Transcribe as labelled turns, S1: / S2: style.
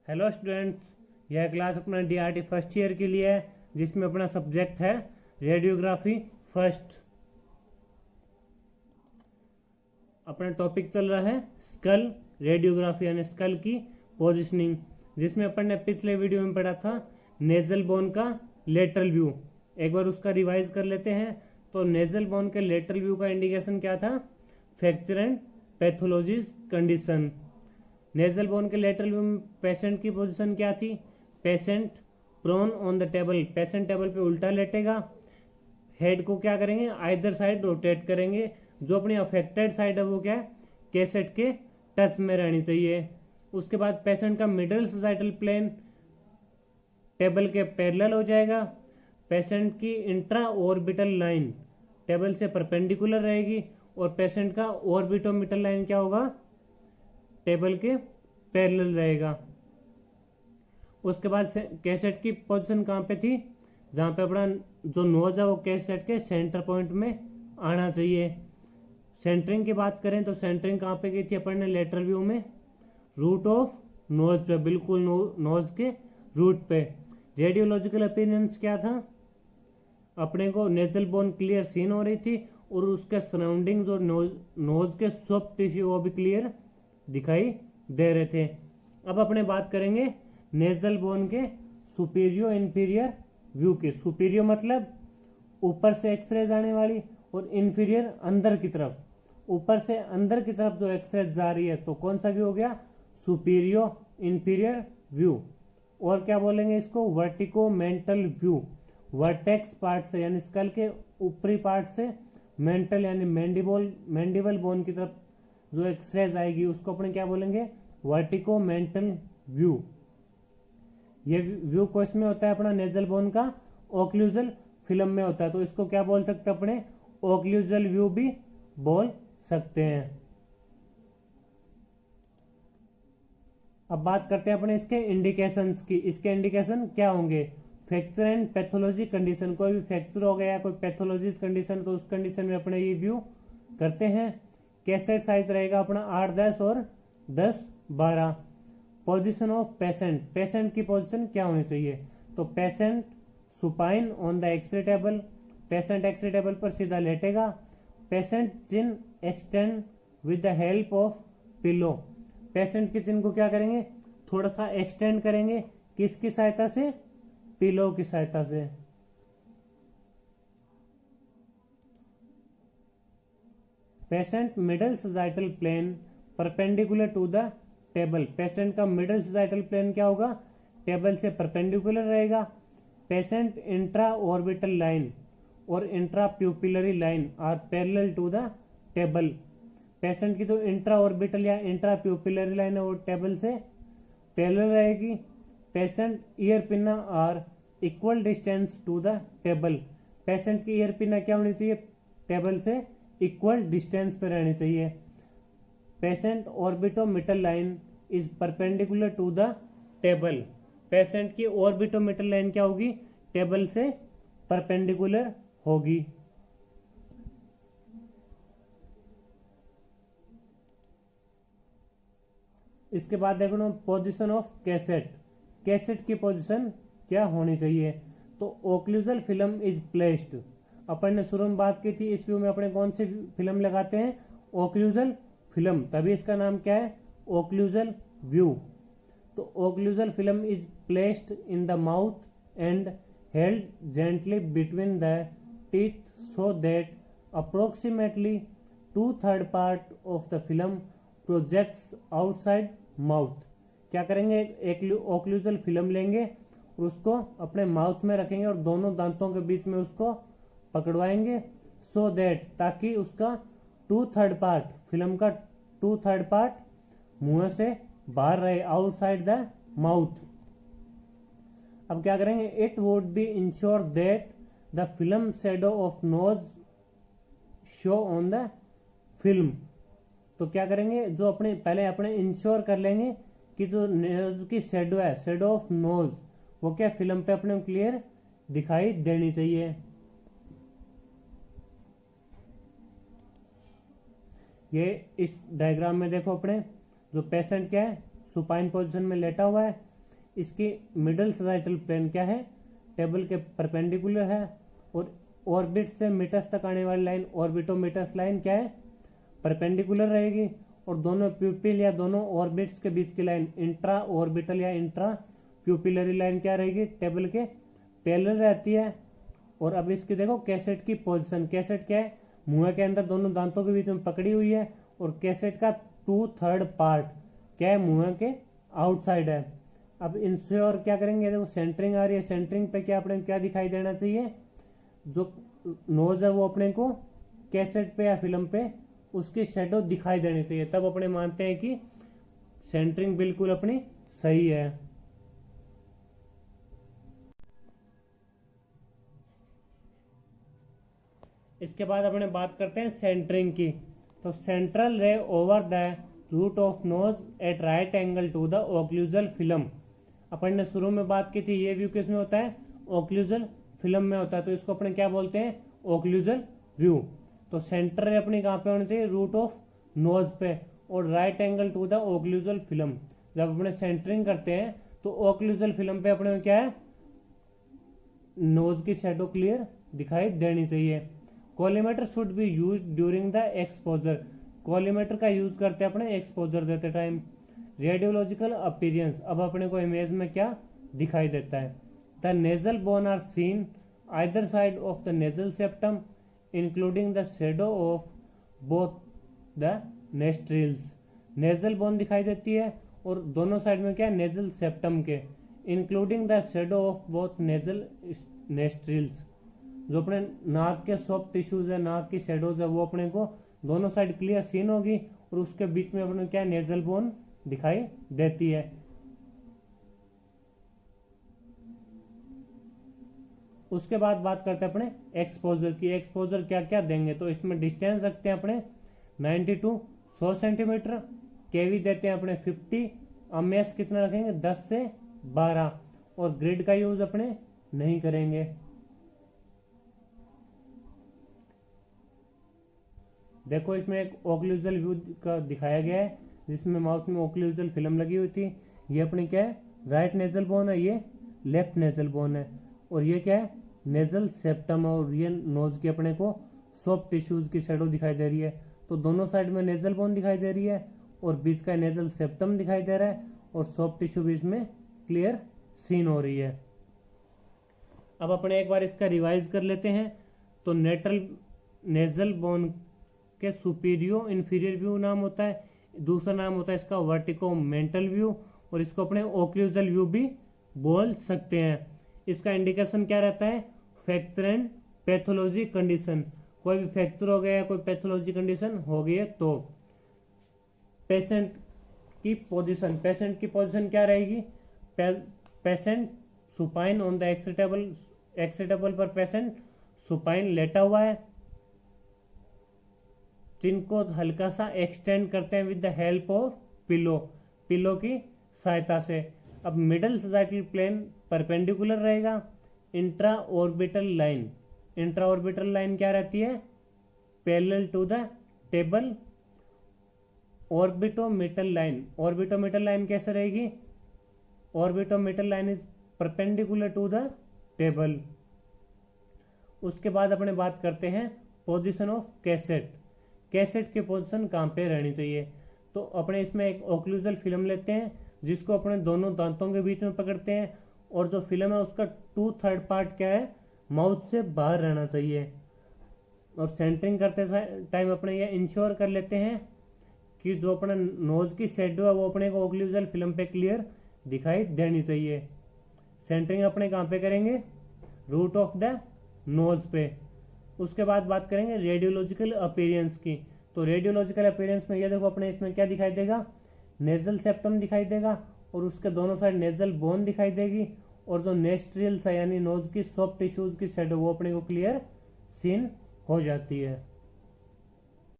S1: Hello students, यह class अपना DRT first year के लिए है जिसमें अपना सब्जेक्ट है रेडियोग्राफी फर्स्ट। अपना टॉपिक चल रहा है स्कल रेडियोग्राफी यानी स्कल की पोजीशनिंग, जिसमें अपन ने पिछले वीडियो में पढ़ा था नेजल बोन का लेटरल व्यू। एक बार उसका रिवाइज कर लेते हैं। तो नेजल बोन के लेटरल व्यू का इंडिकेशन क्या था? Fracture and pathologies condition. Nasal bone के लेटरल व्यू में पेशेंट की पोजीशन क्या थी? Patient prone on the table, patient table पे उल्टा लेटेगा। हेड को क्या करेंगे? आइदर साइड रोटेट करेंगे। जो अपनी अफेक्टेड साइड है वो क्या है? कैसेट के टच में रहनी चाहिए। उसके बाद पेशेंट का मिडल सोसाइटल प्लेन टेबल के पैरेलल हो जाएगा। पेशेंट की इंट्रा ऑर्बिटल लाइन टेबल से परपेंडिकुलर रहेगी और पेशेंट का ऑर्बिटोमिटल लाइन क्या होगा? टेबल के पैरेलल रहेगा। उसके बाद कैसेट की पोजीशन कहाँ पे थी? जहाँ पे अपना जो नोज है वो कैसेट के सेंटर पॉइंट में आना चाहिए। सेंटरिंग की बात करें तो सेंटरिंग कहाँ पे की थी अपन ने लेटरल व्यू में? रूट ऑफ नोज पे, बिल्कुल नोज के रूट पे। रेडियोलॉजिकल अपीयरेंस क्या था? अपने को नेजल बोन क्लियर सीन हो रही थी और उसके सराउंडिंग जो नोज के सॉफ्ट टिश्यू वो भी क्लियर दिखाई दे रहे थे। अब अपने बात करेंगे नेजल बोन के सुपीरियर इंफीरियर व्यू के। सुपीरियर मतलब ऊपर से एक्सरे जाने वाली और इंफीरियर अंदर की तरफ। ऊपर से अंदर की तरफ जो एक्सरे जा रही है तो कौन सा व्यू हो गया? Superior inferior view. और क्या बोलेंगे इसको? वर्टिकोमेंटल व्यू। वर्टेक्स पार्ट से यानी स्कल के ऊपरी पार्ट से मेंटल यानी मैंडिबल बोन की तरफ जो एक्सरेज आएगी उसको अपने क्या बोलेंगे? वर्टिकोमेंटल व्यू। ये व्यू कोस में होता है अपना नेजल बोन का? ओक्लूजल फिल्म में होता है। तो इसको क्या बोल सकते हैं अपने? ओक्लूजल व्यू भी बोल सकते हैं। अब बात करते हैं अपने इसके इंडिकेशंस की। इसके इंडिकेशन क्या होंगे? फ्रैक्चर एंड पैथोलॉजी कंडीशन, कोई भी फ्रैक्चर हो गया, कोई पैथोलॉजिस्ट कंडीशन, तो उस कंडीशन में अपने ये व्यू करते हैं। कैसेट साइज रहेगा अपना 8-10 और 10-12। पोजीशन ऑफ पेशेंट, पेशेंट की पोजीशन क्या होनी चाहिए? तो patient supine on the X-ray table, patient X-ray table पर सीधा लेटेगा। Patient chin extend with the help of pillow, patient के चिन को क्या करेंगे? थोड़ा सा एक्सटेंड करेंगे। किसकी सहायता से? पिलो की सहायता से। Patient middle sagittal plane perpendicular to the table, patient का मिडल सजाइटल प्लेन क्या होगा? टेबल से परपेंडिकुलर रहेगा। पेशेंट इंट्रा ऑर्बिटल लाइन और intra pupillary line are parallel to the table, patient की जो इंट्रा ऑर्बिटल या इंट्रा प्यूपिलरी लाइन है वो टेबल से पैरेलल रहेगी। Patient ear pinna are equal distance to the table, patient की ईयर पिन्ना क्या होनी चाहिए? टेबल से इक्वल डिस्टेंस पे रहनी चाहिए। Patient orbitomeatal line is perpendicular to the table, patient की ऑर्बिटोमिटल लाइन क्या होगी? टेबल से परपेंडिकुलर होगी। इसके बाद देखो पोजीशन ऑफ कैसेट, कैसेट की पोजीशन क्या होनी चाहिए? तो ओक्लूजल फिल्म इज प्लेस्ड, अपन ने शुरू में बात की थी इस व्यू में अपने कौन सी फिल्म लगाते हैं? ओक्लूजल फिल्म, तभी इसका नाम क्या है? Occlusal view. तो occlusal film is placed in the mouth and held gently between the teeth so that approximately 2/3 part of the film projects outside mouth. क्या करेंगे? एक ओक्लूजल फिल्म लेंगे और उसको अपने माउथ में रखेंगे और दोनों दांतों के बीच में उसको पकड़वाएंगे सो दैट, ताकि उसका 2/3 पार्ट, फिल्म का 2/3 पार्ट मुंह से बाहर रहे, आउटसाइड द माउथ। अब क्या करेंगे? It would be ensure that the film shadow of nose show on the film. तो क्या करेंगे? जो अपने पहले अपने इंश्योर कर लेंगे कि जो नोज की शेडो है, शेडो ऑफ नोज, वो क्या फिल्म पे अपने क्लियर दिखाई देनी चाहिए। ये इस डायग्राम में देखो अपने जो पेशेंट क्या है? सुपाइन पोजीशन में लेटा हुआ है। इसकी मिडल सजाइटल प्लेन क्या है, टेबल के परपेंडिकुलर है, और ऑर्बिट से मीटर्स तक आने वाली लाइन ऑर्बिटोमीटर्स लाइन क्या है, परपेंडिकुलर रहेगी, और दोनों प्यूपिल या दोनों ऑर्बिट्स के बीच की लाइन इंट्रा ऑर्बिटल या इंट्रा प्यूपिलरी लाइन क्या रहेगी, टेबल के पैरेलल रहती है। और अब इसकी देखो कैसेट की पोजीशन, कैसेट क्या है, मुंह के अंदर दोनों दांतों के बीच में पकड़ी हुई है, और कैसेट का 2/3 पार्ट क्या है, मुंह के आउटसाइड है। अब इंश्योर क्या करेंगे, देखो सेंटरिंग आ रही है, सेंटरिंग पे क्या अपने क्या दिखाई देना चाहिए, जो नोज है वो अपने को कैसेट पे या फिल्म पे उसकी शेडो दिखाई देनी चाहिए, तब अपने मानते हैं कि सेंटरिंग बिल्कुल अपनी सही है। इसके बाद अपने बात करते हैं सेंटरिंग की। तो central ray over the root of nose at right angle to the occlusal film. अपन ने शुरू में बात की थी, ये व्यू किस में होता है, ओक्लूजल फिल्म में होता है, तो इसको अपने क्या बोलते हैं, ओक्लूजल व्यू। तो सेंटर रे अपनी कहाँ पे होनी चाहिए, रूट ऑफ नोज पे, और right angle to the occlusal film. जब अपने सेंटरिंग करते हैं तो ओक्लूजल फिल्म पे अपने क्या है, नोज की शेडो क्लियर दिखाई देनी चाहिए। Collimator should be use during the exposure. Collimator का यूज करते हैं अपने एक्सपोजर देते टाइम। रेडियोलॉजिकल अपीयरेंस, अब अपने को इमेज में क्या दिखाई देता है, the nasal bone are seen either side of the nasal septum including the shadow of both the nostrils. Nasal bone दिखाई देती है और दोनों साइड में क्या, नेजल सेप्टम के, including the shadow of both nasal nostrils. जो अपने नाक के सॉफ्ट टिश्यूज है, नाक की शेडोज है, वो अपने को दोनों साइड क्लियर सीन होगी, और उसके बीच में अपने क्या नेजल बोन दिखाई देती है। उसके बाद बात करते हैं अपने एक्सपोजर की। एक्सपोजर क्या क्या देंगे, तो इसमें डिस्टेंस रखते हैं अपने 90 to 100 सेंटीमीटर, केवी देते हैं अपने 50, एमएस कितना रखेंगे 10 से 12, और ग्रिड का यूज अपने नहीं करेंगे। देखो इसमें एक ओक्लूजल व्यू का दिखाया गया है, जिसमें माउथ में ओक्लूजल फिल्म लगी हुई थी। ये अपनी क्या है, राइट नेजल बोन है, ये लेफ्ट नेजल बोन है, और ये क्या है, नेजल सेप्टम, और ये नोज की अपने को सॉफ्ट टिश्यूज की शेडो दिखाई दे रही है। तो दोनों साइड में नेजल बोन दिखाई दे रही है, और बीच का नेजल सेप्टम दिखाई दे रहा है, और सॉफ्ट टिश्यू बीच में क्लियर सीन हो रही है। अब अपने एक बार इसका रिवाइज कर लेते हैं। तो नेजल बोन के सुपीरियो इंफीरियर व्यू नाम होता है, दूसरा नाम होता है इसका वर्टिकोमेंटल व्यू, और इसको अपने ओक्लूजल व्यू भी बोल सकते हैं। इसका इंडिकेशन क्या रहता है, फ्रैक्चर एंड पैथोलॉजी कंडीशन, कोई भी फ्रैक्चर हो गया, कोई पैथोलॉजी कंडीशन हो गई है तो। पेशेंट की पोजीशन, पेशेंट की पोजीशन क्या रहेगी, पेशेंट सुपाइन ऑन द एक्सेटेबल पर पेशेंट सुपाइन लेटा हुआ है, जिनको हल्का सा एक्सटेंड करते हैं with the help of pillow, pillow की सहायता से। अब मिडल सजाइटल प्लेन परपेंडिकुलर रहेगा, intra orbital line, intra orbital line क्या रहती है, parallel to the table. Orbitomeatal line, orbitomeatal line कैसे रहेगी, orbitomeatal line is perpendicular to the table. उसके बाद अपने बात करते हैं पोजीशन ऑफ कैसेट। कैसेट की पोजीशन कहाँ पे रहनी चाहिए, तो अपने इसमें एक ओक्लूजल फिल्म लेते हैं, जिसको अपने दोनों दांतों के बीच में पकड़ते हैं, और जो फिल्म है उसका 2/3 पार्ट क्या है, माउथ से बाहर रहना चाहिए। और सेंटरिंग करते टाइम अपने ये इंश्योर कर लेते हैं कि जो अपना नोज की शेडो है वो अपने को ओक्लूजल फिल्म पे क्लियर दिखाई देनी चाहिए। सेंटरिंग अपने कहाँ पे करेंगे, रूट ऑफ द नोज पे। उसके बाद बात करेंगे रेडियोलॉजिकल अपीयरेंस की। तो रेडियोलॉजिकल अपीयरेंस में ये देखो अपने इसमें क्या दिखाई देगा, नेजल सेप्टम दिखाई देगा, और उसके दोनों साइड नेजल बोन दिखाई देगी, और जो नेस्ट्रियल्स है यानी नोज की सॉफ्ट टिश्यूज की शेडो वो अपने को क्लियर सीन हो जाती है।